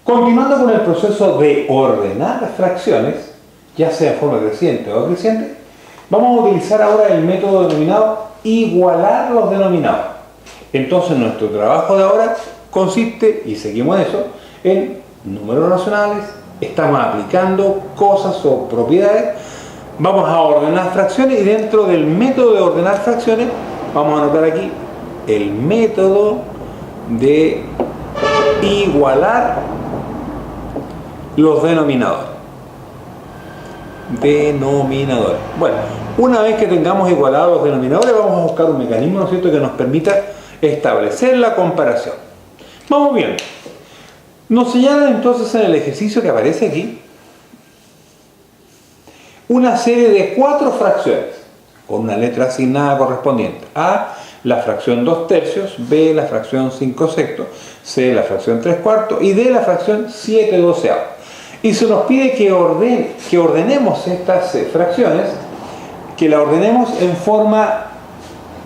Continuando con el proceso de ordenar las fracciones, ya sea en forma creciente o decreciente, vamos a utilizar ahora el método denominado igualar los denominados. Entonces nuestro trabajo de ahora consiste, y seguimos eso, en números racionales, estamos aplicando cosas o propiedades, vamos a ordenar fracciones y dentro del método de ordenar fracciones vamos a anotar aquí el método de igualar los denominadores. Bueno, una vez que tengamos igualados los denominadores, vamos a buscar un mecanismo, ¿no es cierto?, que nos permita establecer la comparación. Vamos bien. Nos señalan entonces en el ejercicio que aparece aquí una serie de 4 fracciones con una letra asignada correspondiente. A, la fracción 2/3, B, la fracción 5/6, C, la fracción 3/4 y D, la fracción 7/12. Y se nos pide que ordenemos estas fracciones, que la ordenemos en forma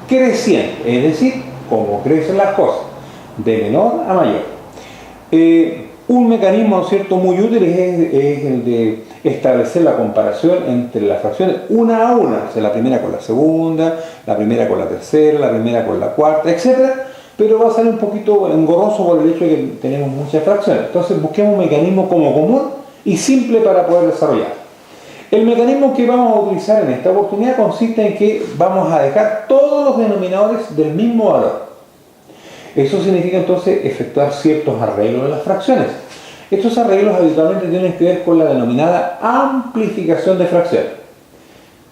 creciente, es decir, como crecen las cosas, de menor a mayor. Un mecanismo, ¿no es cierto?, muy útil es el de establecer la comparación entre las fracciones una a una, o sea, la primera con la segunda, la primera con la tercera, la primera con la cuarta, etc. Pero va a ser un poquito engorroso por el hecho de que tenemos muchas fracciones. Entonces busquemos un mecanismo como común y simple para poder desarrollar. El mecanismo que vamos a utilizar en esta oportunidad consiste en que vamos a dejar todos los denominadores del mismo valor. Eso significa entonces efectuar ciertos arreglos de las fracciones. Estos arreglos habitualmente tienen que ver con la denominada amplificación de fracciones.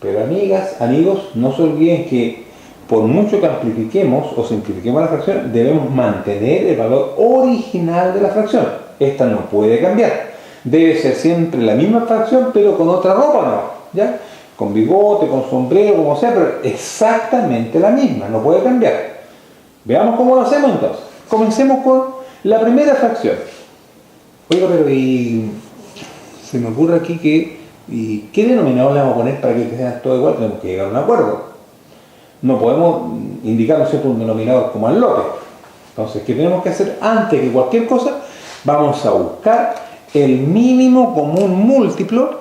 Pero amigas, amigos, no se olviden que por mucho que amplifiquemos o simplifiquemos la fracción, debemos mantener el valor original de la fracción. Esta no puede cambiar. Debe ser siempre la misma fracción, pero con otra ropa, ¿no? ¿Ya? Con bigote, con sombrero, como sea, pero exactamente la misma, no puede cambiar. Veamos cómo lo hacemos entonces. Comencemos con la primera fracción. Oiga, pero se me ocurre aquí que ¿qué denominador le vamos a poner para que sea todo igual? Tenemos que llegar a un acuerdo. No podemos indicar, ¿no es cierto?, un denominador como al lote. Entonces, ¿qué tenemos que hacer? Antes que cualquier cosa, vamos a buscar el mínimo común múltiplo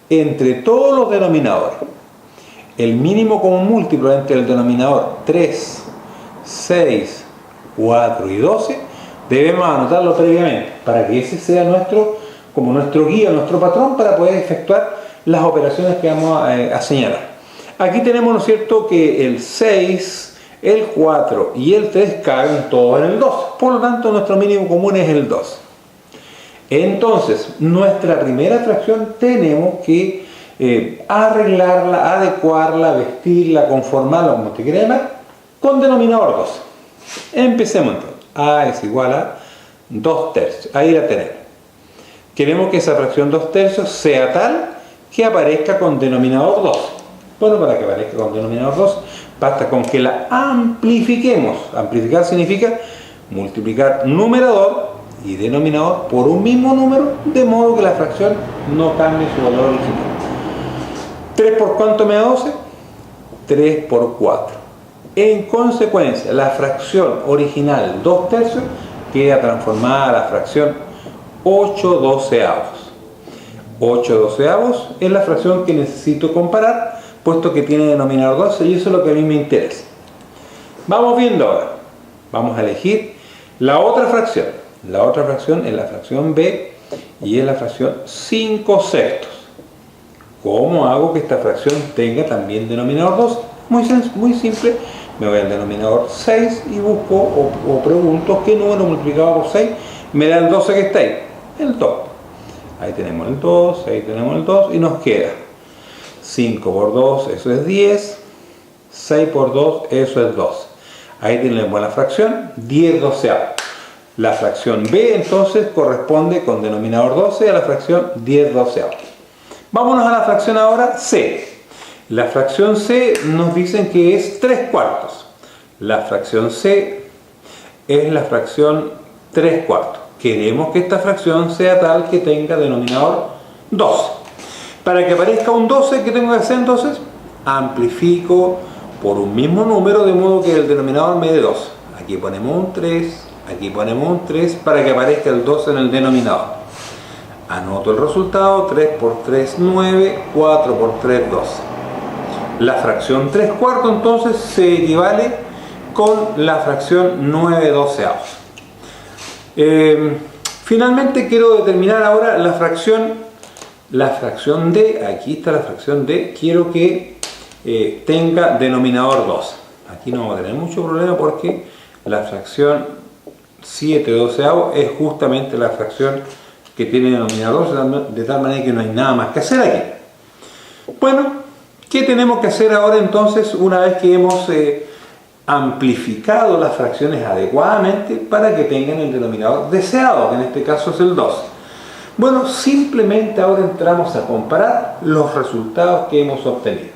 entre todos los denominadores. El mínimo común múltiplo entre el denominador 3, 6, 4 y 12 debemos anotarlo previamente para que ese sea como nuestro guía, nuestro patrón para poder efectuar las operaciones que vamos a señalar. Aquí tenemos, ¿no es cierto?, que el 6, el 4 y el 3 caben todos en el 2. Por lo tanto, nuestro mínimo común es el 2. Entonces, nuestra primera fracción tenemos que arreglarla, adecuarla, vestirla, conformarla, como te quiera llamar, con denominador 2. Empecemos entonces. A es igual a 2/3. Ahí la tenemos. Queremos que esa fracción 2/3 sea tal que aparezca con denominador 2. Bueno, para que aparezca con denominador 2, basta con que la amplifiquemos. Amplificar significa multiplicar numerador y denominador por un mismo número, de modo que la fracción no cambie su valor original. 3 por cuánto me da 12? 3 por 4. En consecuencia, la fracción original 2/3 queda transformada a la fracción 8/12. 8/12 es la fracción que necesito comparar, puesto que tiene denominador 12 y eso es lo que a mí me interesa. Vamos viendo ahora. Vamos a elegir la otra fracción. La otra fracción es la fracción B y es la fracción 5/6. ¿Cómo hago que esta fracción tenga también denominador 2? Muy simple. Me voy al denominador 6 y busco o pregunto qué número multiplicado por 6 me da el 12 que está ahí. El 2. Ahí tenemos el 2, ahí tenemos el 2 y nos queda 5 por 2, eso es 10. 6 por 2, eso es 2. Ahí tenemos la fracción 10/12. La fracción B entonces corresponde con denominador 12 a la fracción 10/12. Vámonos a la fracción ahora C. La fracción C nos dicen que es 3/4. La fracción C es la fracción 3/4. Queremos que esta fracción sea tal que tenga denominador 12. Para que aparezca un 12, ¿qué tengo que hacer entonces? Amplifico por un mismo número de modo que el denominador me dé 2. Aquí ponemos un 3, aquí ponemos un 3 para que aparezca el 12 en el denominador. Anoto el resultado: 3 por 3, 9, 4 por 3, 12. La fracción 3 cuartos entonces se equivale con la fracción 9 doceavos. Finalmente quiero determinar ahora la fracción D. Aquí está la fracción D. Quiero que tenga denominador 2. Aquí no vamos a tener mucho problema porque la fracción 7 doceavos es justamente la fracción que tiene denominador, de tal manera que no hay nada más que hacer aquí. Bueno, ¿qué tenemos que hacer ahora entonces una vez que hemos amplificado las fracciones adecuadamente para que tengan el denominador deseado, que en este caso es el 2? Bueno, simplemente ahora entramos a comparar los resultados que hemos obtenido.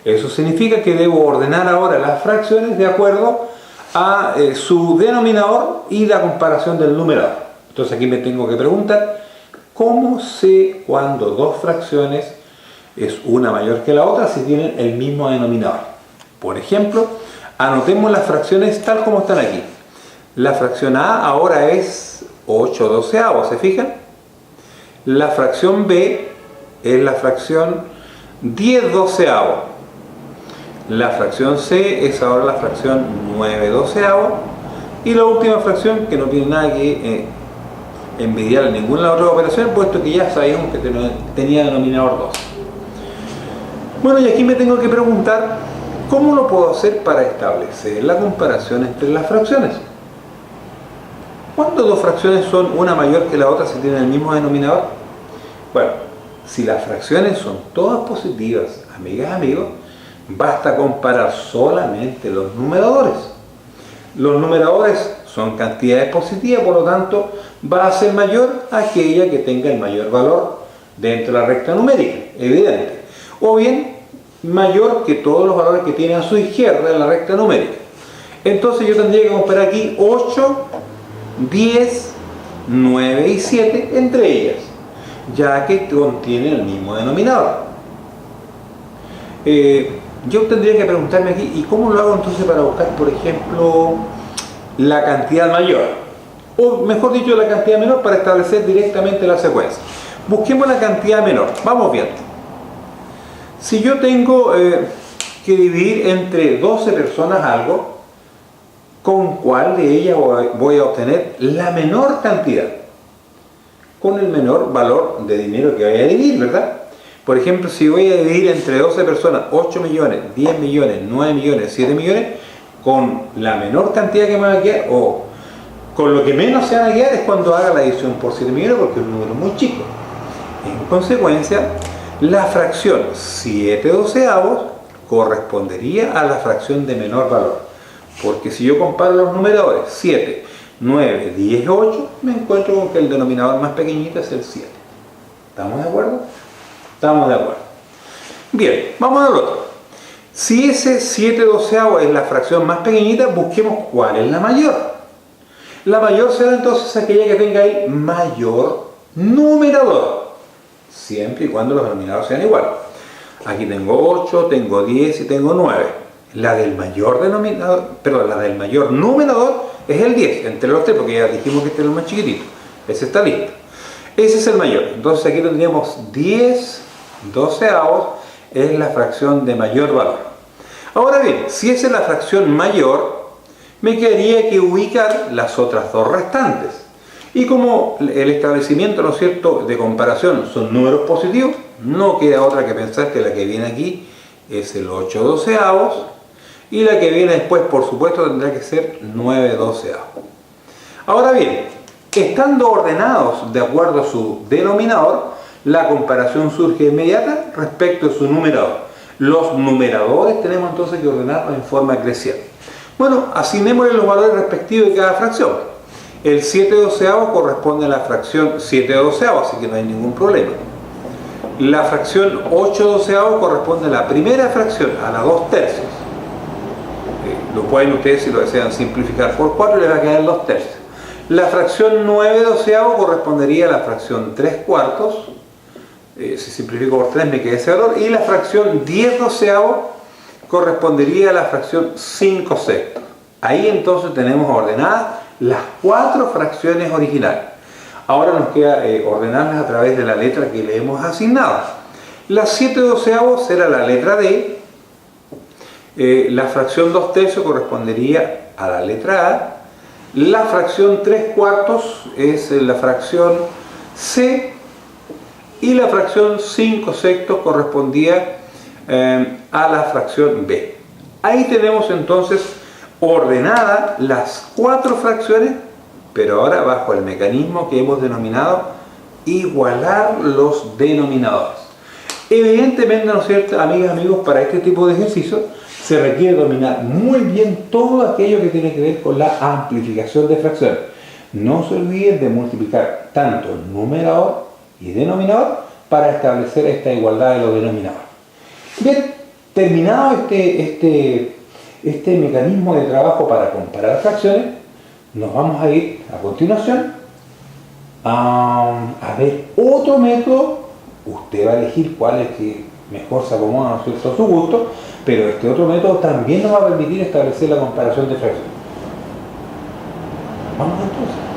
Eso significa que debo ordenar ahora las fracciones de acuerdo a su denominador y la comparación del numerador. Entonces aquí me tengo que preguntar, ¿cómo sé cuando dos fracciones es una mayor que la otra si tienen el mismo denominador? Por ejemplo, anotemos las fracciones tal como están aquí. La fracción A ahora es 8 doceavos, ¿se fijan? La fracción B es la fracción 10 doceavos. La fracción C es ahora la fracción 9 doceavos. Y la última fracción, que no tiene nada que envidiar a ninguna otra operación, puesto que ya sabíamos que tenía denominador 2. Bueno, y aquí me tengo que preguntar, ¿cómo lo puedo hacer para establecer la comparación entre las fracciones? ¿Cuándo dos fracciones son una mayor que la otra si tienen el mismo denominador? Bueno, si las fracciones son todas positivas, amigas, amigos, basta comparar solamente los numeradores. Los numeradores son cantidades positivas, por lo tanto, va a ser mayor aquella que tenga el mayor valor dentro de la recta numérica, evidente. O bien, mayor que todos los valores que tiene a su izquierda en la recta numérica. Entonces yo tendría que comparar aquí 8, 10, 9 y 7 entre ellas, ya que contienen el mismo denominador. Yo tendría que preguntarme aquí, ¿y cómo lo hago entonces para buscar, por ejemplo, la cantidad mayor? O mejor dicho, la cantidad menor para establecer directamente la secuencia. Busquemos la cantidad menor. Vamos viendo. Si yo tengo que dividir entre 12 personas algo, ¿con cuál de ellas voy a obtener la menor cantidad? Con el menor valor de dinero que voy a dividir, ¿verdad? Por ejemplo, si voy a dividir entre 12 personas 8 millones, 10 millones, 9 millones, 7 millones, con la menor cantidad que me va a quedar, o con lo que menos se van a quedar, es cuando haga la división por 7 millones, porque es un número muy chico. En consecuencia, la fracción 7 doceavos correspondería a la fracción de menor valor. Porque si yo comparo los numeradores 7, 9, 10 y 8, me encuentro con que el denominador más pequeñito es el 7. ¿Estamos de acuerdo? Estamos de acuerdo. Bien, vamos al otro. Si ese 7 doceavos es la fracción más pequeñita, busquemos cuál es la mayor. La mayor será entonces aquella que tenga el mayor numerador, siempre y cuando los denominadores sean iguales. Aquí tengo 8, tengo 10 y tengo 9. La del mayor numerador es el 10, entre los tres, porque ya dijimos que este es el más chiquitito. Ese está listo. Ese es el mayor. Entonces aquí tendríamos 10 doceavos, es la fracción de mayor valor. Ahora bien, si esa es la fracción mayor, me quedaría que ubicar las otras dos restantes. Y como el establecimiento, ¿no es cierto?, de comparación son números positivos, no queda otra que pensar que la que viene aquí es el 8 doceavos, y la que viene después, por supuesto, tendrá que ser 9 doceavos. Ahora bien, estando ordenados de acuerdo a su denominador, la comparación surge inmediata respecto a su numerador. Los numeradores tenemos entonces que ordenarlos en forma creciente. Bueno, asignémosle los valores respectivos de cada fracción. El 7 doceavos corresponde a la fracción 7 doceavos, así que no hay ningún problema. La fracción 8 doceavos corresponde a la primera fracción, a la 2 tercios. Lo pueden ustedes, si lo desean, simplificar por 4, les va a quedar 2 tercios. La fracción 9 doceavos correspondería a la fracción 3 cuartos. Si simplifico por 3 me queda ese valor. Y la fracción 10 doceavos correspondería a la fracción 5 sextos. Ahí entonces tenemos ordenadas las 4 fracciones originales. Ahora nos queda ordenarlas a través de la letra que le hemos asignado. La 7/12 será la letra D. La fracción 2/3 correspondería a la letra A. La fracción 3/4 es la fracción C. Y la fracción 5/6 correspondía a la fracción B. Ahí tenemos entonces ordenadas las 4 fracciones, pero ahora bajo el mecanismo que hemos denominado igualar los denominadores. Evidentemente, ¿no es cierto, amigas y amigos? Para este tipo de ejercicios se requiere dominar muy bien todo aquello que tiene que ver con la amplificación de fracciones. No se olviden de multiplicar tanto numerador y denominador para establecer esta igualdad de los denominadores. Bien, terminado este mecanismo de trabajo para comparar fracciones, nos vamos a ir a continuación a ver otro método. Usted va a elegir cuál es que mejor se acomoda, ¿no es cierto?, a su gusto, pero este otro método también nos va a permitir establecer la comparación de fracciones. Vamos entonces.